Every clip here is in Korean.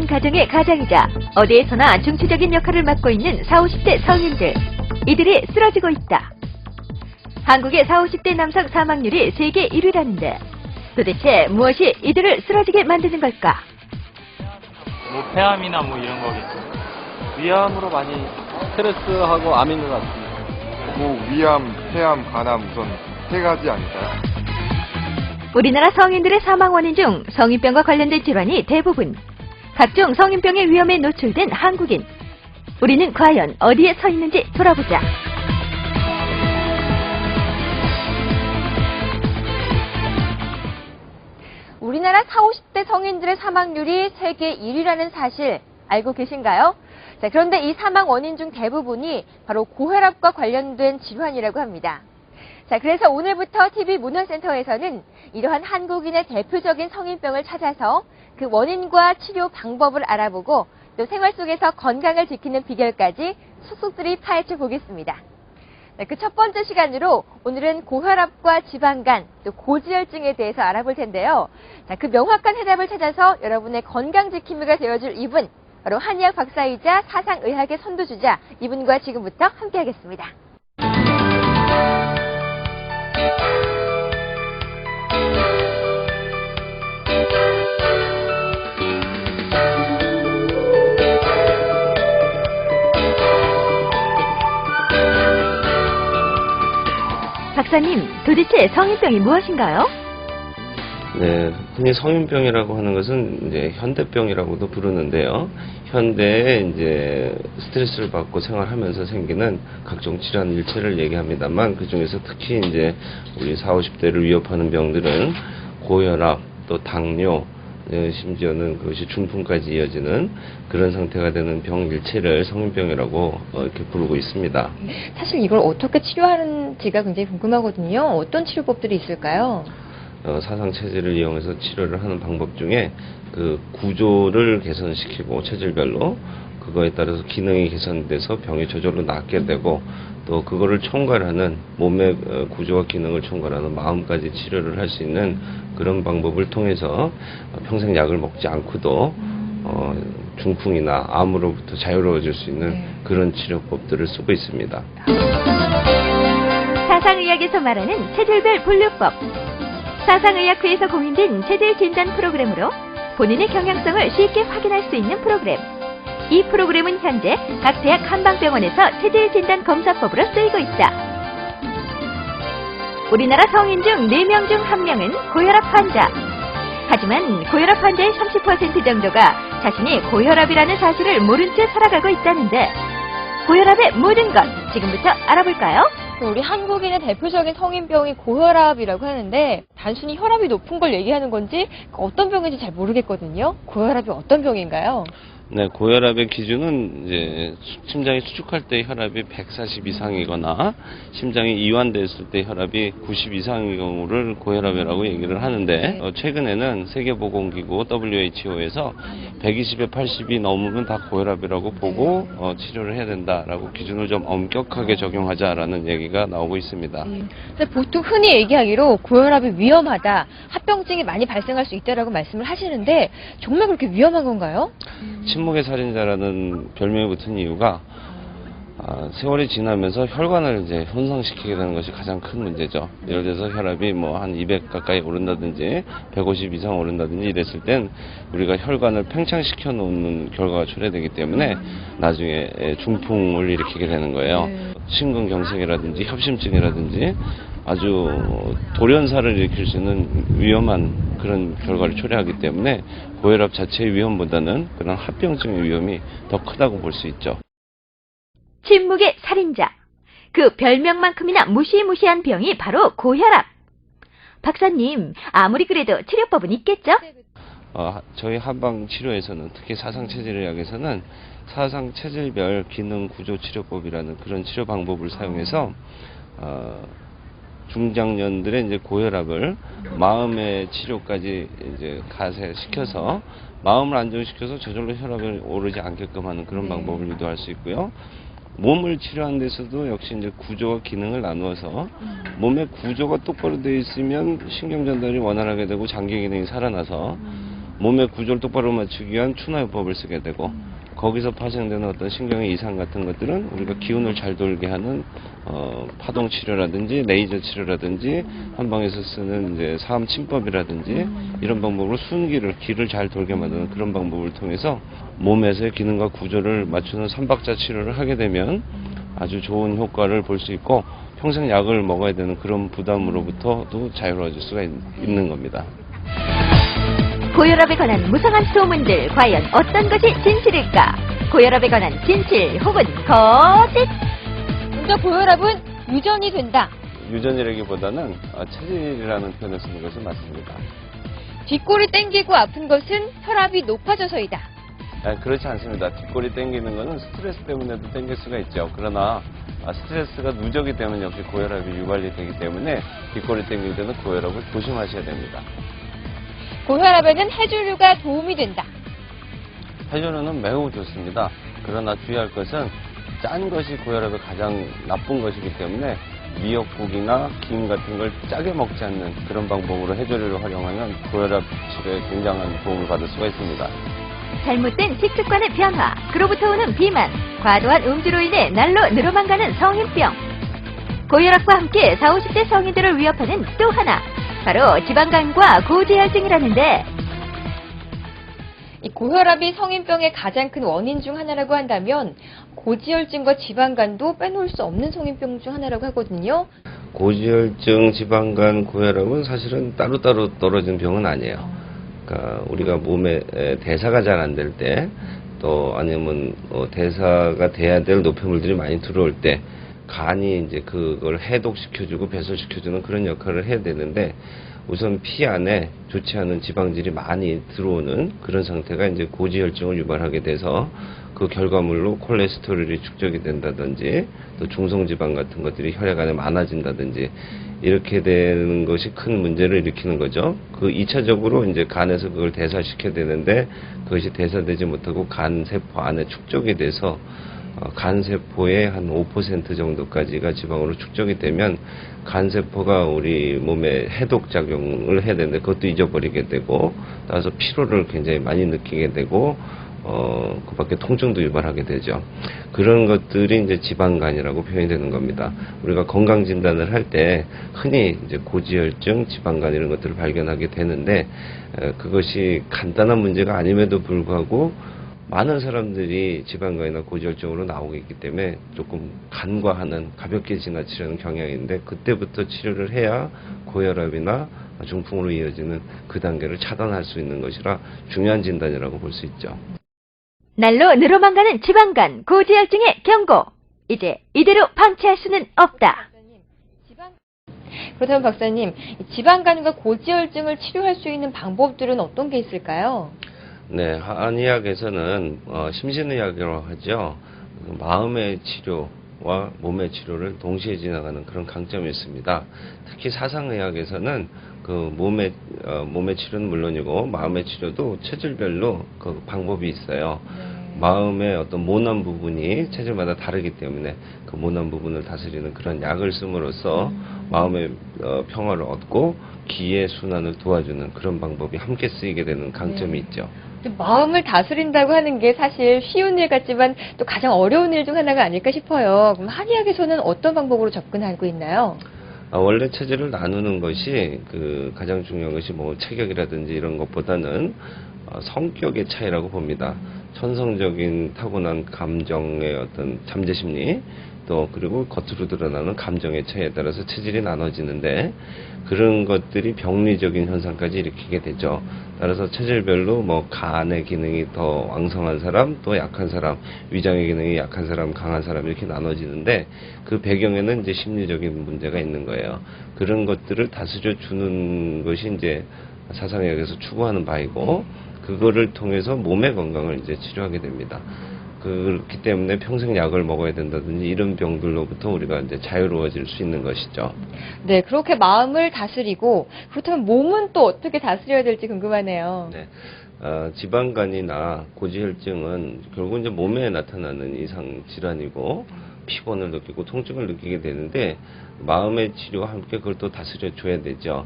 가정의 가장이자 어디에서나 중추적인 역할을 맡고 있는 40, 50대 성인들. 이들이 쓰러지고 있다. 한국의 40, 50대 남성 사망률이 세계 1위라는데 도대체 무엇이 이들을 쓰러지게 만드는 걸까? 뭐 폐암이나 뭐 이런 거겠죠. 위암으로 많이 스트레스하고 암 있는 것 같습니다. 뭐 위암, 폐암, 간암 우선 세 가지 아닐까요? 우리나라 성인들의 사망 원인 중 성인병과 관련된 질환이 대부분. 각종 성인병의 위험에 노출된 한국인. 우리는 과연 어디에 서 있는지 돌아보자. 우리나라 40, 50대 성인들의 사망률이 세계 1위라는 사실 알고 계신가요? 자, 그런데 이 사망 원인 중 대부분이 바로 고혈압과 관련된 질환이라고 합니다. 자, 그래서 오늘부터 TV문화센터에서는 이러한 한국인의 대표적인 성인병을 찾아서 그 원인과 치료 방법을 알아보고 또 생활 속에서 건강을 지키는 비결까지 속속들이 파헤쳐 보겠습니다. 그 첫 번째 시간으로 오늘은 고혈압과 지방간, 또 고지혈증에 대해서 알아볼 텐데요. 자, 그 명확한 해답을 찾아서 여러분의 건강 지킴이가 되어줄 이분, 바로 한의학 박사이자 사상의학의 선두주자 이분과 지금부터 함께하겠습니다. 박사님, 도대체 성인병이 무엇인가요? 네, 흔히 성인병이라고 하는 것은 이제 현대병이라고도 부르는데요. 현대에 이제 스트레스를 받고 생활하면서 생기는 각종 질환 일체를 얘기합니다만, 그 중에서 특히 이제 우리 40, 50대를 위협하는 병들은 고혈압, 또 당뇨, 심지어는 그것이 중풍까지 이어지는 그런 상태가 되는 병 일체를 성인병이라고 이렇게 부르고 있습니다. 사실 이걸 어떻게 치료하는지가 굉장히 궁금하거든요. 어떤 치료법들이 있을까요? 사상 체질을 이용해서 치료를 하는 방법 중에 그 구조를 개선시키고 체질별로 그거에 따라서 기능이 개선돼서 병이 저절로 낫게 되고 또 그거를 총괄하는 몸의 구조와 기능을 총괄하는 마음까지 치료를 할 수 있는 그런 방법을 통해서 평생 약을 먹지 않고도 중풍이나 암으로부터 자유로워질 수 있는 그런 치료법들을 쓰고 있습니다. 사상의학에서 말하는 체질별 분류법. 사상의학회에서 공인된 체질 진단 프로그램으로 본인의 경향성을 쉽게 확인할 수 있는 프로그램. 이 프로그램은 현재 각 대학 한방병원에서 체질 진단 검사법으로 쓰이고 있다. 우리나라 성인 중 4명 중 1명은 고혈압 환자. 하지만 고혈압 환자의 30% 정도가 자신이 고혈압이라는 사실을 모른 채 살아가고 있다는데 고혈압의 모든 것 지금부터 알아볼까요? 우리 한국인의 대표적인 성인병이 고혈압이라고 하는데 단순히 혈압이 높은 걸 얘기하는 건지 어떤 병인지 잘 모르겠거든요. 고혈압이 어떤 병인가요? 네, 고혈압의 기준은 이제 심장이 수축할 때 혈압이 140 이상이거나 심장이 이완됐을 때 혈압이 90 이상인 경우를 고혈압이라고 얘기를 하는데 최근에는 세계보건기구 WHO에서 120에 80이 넘으면 다 고혈압이라고 보고 치료를 해야 된다라고 기준을 좀 엄격하게 적용하자라는 얘기가 나오고 있습니다. 근데 보통 흔히 얘기하기로 고혈압이 위험하다, 합병증이 많이 발생할 수 있다라고 말씀을 하시는데 정말 그렇게 위험한 건가요? 침묵의 살인자라는 별명이 붙은 이유가 세월이 지나면서 혈관을 이제 손상시키게 되는 것이 가장 큰 문제죠. 예를 들어서 혈압이 뭐 한 200 가까이 오른다든지 150 이상 오른다든지 이랬을 땐 우리가 혈관을 팽창시켜 놓는 결과가 초래되기 때문에 나중에 중풍을 일으키게 되는 거예요. 심근경색이라든지 협심증이라든지 아주 돌연사를 일으킬 수 있는 위험한 그런 결과를 초래하기 때문에 고혈압 자체의 위험보다는 그런 합병증의 위험이 더 크다고 볼 수 있죠. 침묵의 살인자. 그 별명만큼이나 무시무시한 병이 바로 고혈압. 박사님, 아무리 그래도 치료법은 있겠죠? 저희 한방 치료에서는 특히 사상체질의학에서는 사상체질별 기능구조치료법이라는 그런 치료 방법을 사용해서 중장년들의 이제 고혈압을 마음의 치료까지 이제 가세시켜서 마음을 안정시켜서 저절로 혈압이 오르지 않게끔 하는 그런 방법을 유도할 수 있고요. 몸을 치료하는 데서도 역시 이제 구조와 기능을 나누어서 몸의 구조가 똑바로 되어 있으면 신경 전달이 원활하게 되고 장기 기능이 살아나서 몸의 구조를 똑바로 맞추기 위한 추나요법을 쓰게 되고 거기서 파생되는 어떤 신경의 이상 같은 것들은 우리가 기운을 잘 돌게 하는 파동 치료라든지 레이저 치료라든지 한방에서 쓰는 이제 사암 침법이라든지 이런 방법으로 기를 잘 돌게 만드는 그런 방법을 통해서 몸에서의 기능과 구조를 맞추는 삼박자 치료를 하게 되면 아주 좋은 효과를 볼 수 있고 평생 약을 먹어야 되는 그런 부담으로부터도 자유로워질 수가 있는 겁니다. 고혈압에 관한 무성한 소문들 과연 어떤 것이 진실일까? 고혈압에 관한 진실 혹은 거짓? 먼저 고혈압은 유전이 된다. 유전이라기보다는 체질이라는 표현을 쓰는 것이 맞습니다. 뒷골이 땡기고 아픈 것은 혈압이 높아져서이다. 그렇지 않습니다. 뒷골이 땡기는 것은 스트레스 때문에도 땡길 수가 있죠. 그러나 스트레스가 누적이 되면 역시 고혈압이 유발이 되기 때문에 뒷골이 땡길 때는 고혈압을 조심하셔야 됩니다. 고혈압에는 해조류가 도움이 된다. 해조류는 매우 좋습니다. 그러나 주의할 것은 짠 것이 고혈압에 가장 나쁜 것이기 때문에 미역국이나 김 같은 걸 짜게 먹지 않는 그런 방법으로 해조류를 활용하면 고혈압 치료에 굉장한 도움을 받을 수가 있습니다. 잘못된 식습관의 변화, 그로부터 오는 비만, 과도한 음주로 인해 날로 늘어만 가는 성인병. 고혈압과 함께 40, 50대 성인들을 위협하는 또 하나, 바로 지방간과 고지혈증이라는데, 이 고혈압이 성인병의 가장 큰 원인 중 하나라고 한다면 고지혈증과 지방간도 빼놓을 수 없는 성인병 중 하나라고 하거든요. 고지혈증, 지방간, 고혈압은 사실은 따로따로 떨어진 병은 아니에요. 그러니까 우리가 몸에 대사가 잘 안 될 때, 또 아니면 대사가 돼야 될 노폐물들이 많이 들어올 때, 간이 이제 그걸 해독시켜주고 배설시켜주는 그런 역할을 해야 되는데, 우선 피 안에 좋지 않은 지방질이 많이 들어오는 그런 상태가 이제 고지혈증을 유발하게 돼서 그 결과물로 콜레스테롤이 축적이 된다든지 또 중성지방 같은 것들이 혈액 안에 많아진다든지 이렇게 되는 것이 큰 문제를 일으키는 거죠. 그 2차적으로 이제 간에서 그걸 대사시켜야 되는데 그것이 대사되지 못하고 간 세포 안에 축적이 돼서 간세포의 한 5% 정도까지가 지방으로 축적이 되면 간세포가 우리 몸에 해독작용을 해야 되는데 그것도 잊어버리게 되고 따라서 피로를 굉장히 많이 느끼게 되고 그 밖에 통증도 유발하게 되죠. 그런 것들이 이제 지방간이라고 표현이 되는 겁니다. 우리가 건강진단을 할 때 흔히 이제 고지혈증, 지방간 이런 것들을 발견하게 되는데 그것이 간단한 문제가 아님에도 불구하고 많은 사람들이 지방간이나 고지혈증으로 나오고 있기 때문에 조금 간과하는 가볍게 지나치려는 경향인데 그때부터 치료를 해야 고혈압이나 중풍으로 이어지는 그 단계를 차단할 수 있는 것이라 중요한 진단이라고 볼 수 있죠. 날로 늘어만 가는 지방간, 고지혈증의 경고. 이제 이대로 방치할 수는 없다. 그렇다면 박사님, 지방간과 고지혈증을 치료할 수 있는 방법들은 어떤 게 있을까요? 네, 한의학에서는 심신의학이라고 하죠. 마음의 치료와 몸의 치료를 동시에 지나가는 그런 강점이 있습니다. 특히 사상의학에서는 그 몸의 치료는 물론이고 마음의 치료도 체질별로 그 방법이 있어요. 마음의 어떤 모난 부분이 체질마다 다르기 때문에 그 모난 부분을 다스리는 그런 약을 씀으로써 마음의 평화를 얻고 기의 순환을 도와주는 그런 방법이 함께 쓰이게 되는 강점이 있죠. 마음을 다스린다고 하는 게 사실 쉬운 일 같지만 또 가장 어려운 일 중 하나가 아닐까 싶어요. 그럼 한의학에서는 어떤 방법으로 접근하고 있나요? 원래 체질을 나누는 것이 그 가장 중요한 것이 뭐 체격이라든지 이런 것보다는 성격의 차이라고 봅니다. 천성적인 타고난 감정의 어떤 잠재심리 또 그리고 겉으로 드러나는 감정의 차이에 따라서 체질이 나눠지는데 그런 것들이 병리적인 현상까지 일으키게 되죠. 따라서 체질별로 뭐 간의 기능이 더 왕성한 사람, 또 약한 사람, 위장의 기능이 약한 사람, 강한 사람 이렇게 나눠지는데 그 배경에는 이제 심리적인 문제가 있는 거예요. 그런 것들을 다스려 주는 것이 이제 사상의학에서 추구하는 바이고 그거를 통해서 몸의 건강을 이제 치료하게 됩니다. 그렇기 때문에 평생 약을 먹어야 된다든지 이런 병들로부터 우리가 이제 자유로워질 수 있는 것이죠. 네, 그렇게 마음을 다스리고 그렇다면 몸은 또 어떻게 다스려야 될지 궁금하네요. 네, 지방간이나 고지혈증은 결국 이제 몸에 나타나는 이상 질환이고 피곤을 느끼고 통증을 느끼게 되는데 마음의 치료와 함께 그걸 또 다스려 줘야 되죠.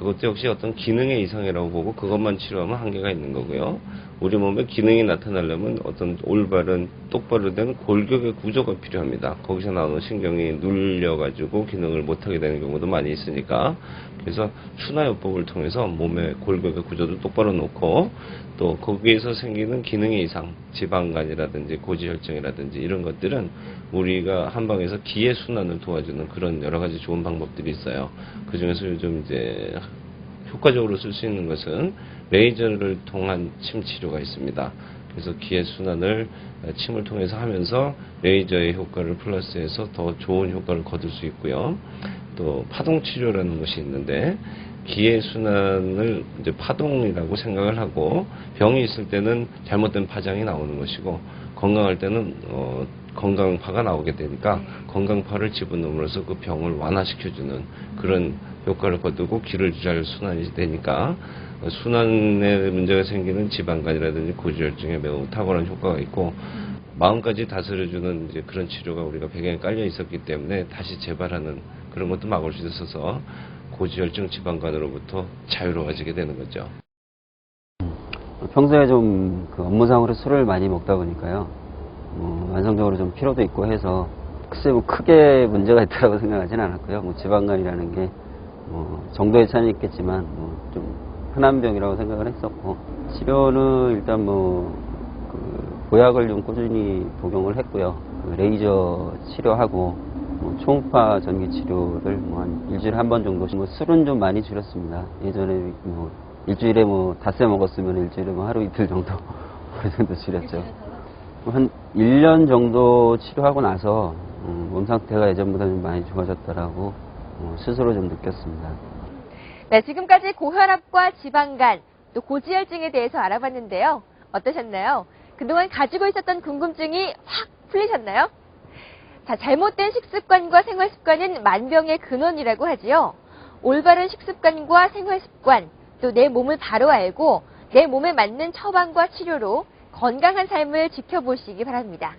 그것도 역시 어떤 기능의 이상이라고 보고 그것만 치료하면 한계가 있는 거고요. 우리 몸에 기능이 나타나려면 어떤 올바른 똑바로 된 골격의 구조가 필요합니다. 거기서 나오는 신경이 눌려가지고 기능을 못하게 되는 경우도 많이 있으니까, 그래서 순화요법을 통해서 몸의 골격의 구조도 똑바로 놓고 또 거기에서 생기는 기능의 이상, 지방간이라든지 고지혈증이라든지 이런 것들은 우리가 한방에서 기의 순환을 도와주는 그런 여러 가지 좋은 방법들이 있어요. 그 중에서 요즘 이제 효과적으로 쓸 수 있는 것은 레이저를 통한 침 치료가 있습니다. 그래서 기의 순환을 침을 통해서 하면서 레이저의 효과를 플러스해서 더 좋은 효과를 거둘 수 있고요. 또 파동 치료라는 것이 있는데, 기의 순환을 이제 파동이라고 생각을 하고 병이 있을 때는 잘못된 파장이 나오는 것이고, 건강할 때는 건강파가 나오게 되니까 건강파를 집어넣음으로써 그 병을 완화시켜주는 그런 효과를 거두고 기를 잘 순환이 되니까 순환에 문제가 생기는 지방간이라든지 고지혈증에 매우 탁월한 효과가 있고, 마음까지 다스려주는 이제 그런 치료가 우리가 배경에 깔려 있었기 때문에 다시 재발하는 그런 것도 막을 수 있어서 고지혈증 지방간으로부터 자유로워지게 되는 거죠. 평소에 좀 그 업무상으로 술을 많이 먹다 보니까요. 만성적으로 좀 피로도 있고 해서 글쎄 뭐 크게 문제가 있다고 생각하진 않았고요. 뭐 지방간이라는 게 정도의 차이는 있겠지만 좀 흔한 병이라고 생각을 했었고, 치료는 일단 그 보약을 좀 꾸준히 복용을 했고요. 그 레이저 치료하고 초음파 전기 치료를 한 일주일에 한 번 정도. 술은 좀 많이 줄였습니다. 예전에 일주일에 닷새 먹었으면 일주일에 하루 이틀 정도 그 정도 줄였죠. 한 1년 정도 치료하고 나서 몸 상태가 예전보다 좀 많이 좋아졌다라고 스스로 좀 느꼈습니다. 네, 지금까지 고혈압과 지방간, 또 고지혈증에 대해서 알아봤는데요. 어떠셨나요? 그동안 가지고 있었던 궁금증이 확 풀리셨나요? 자, 잘못된 식습관과 생활습관은 만병의 근원이라고 하지요. 올바른 식습관과 생활습관, 또 내 몸을 바로 알고 내 몸에 맞는 처방과 치료로 건강한 삶을 지켜보시기 바랍니다.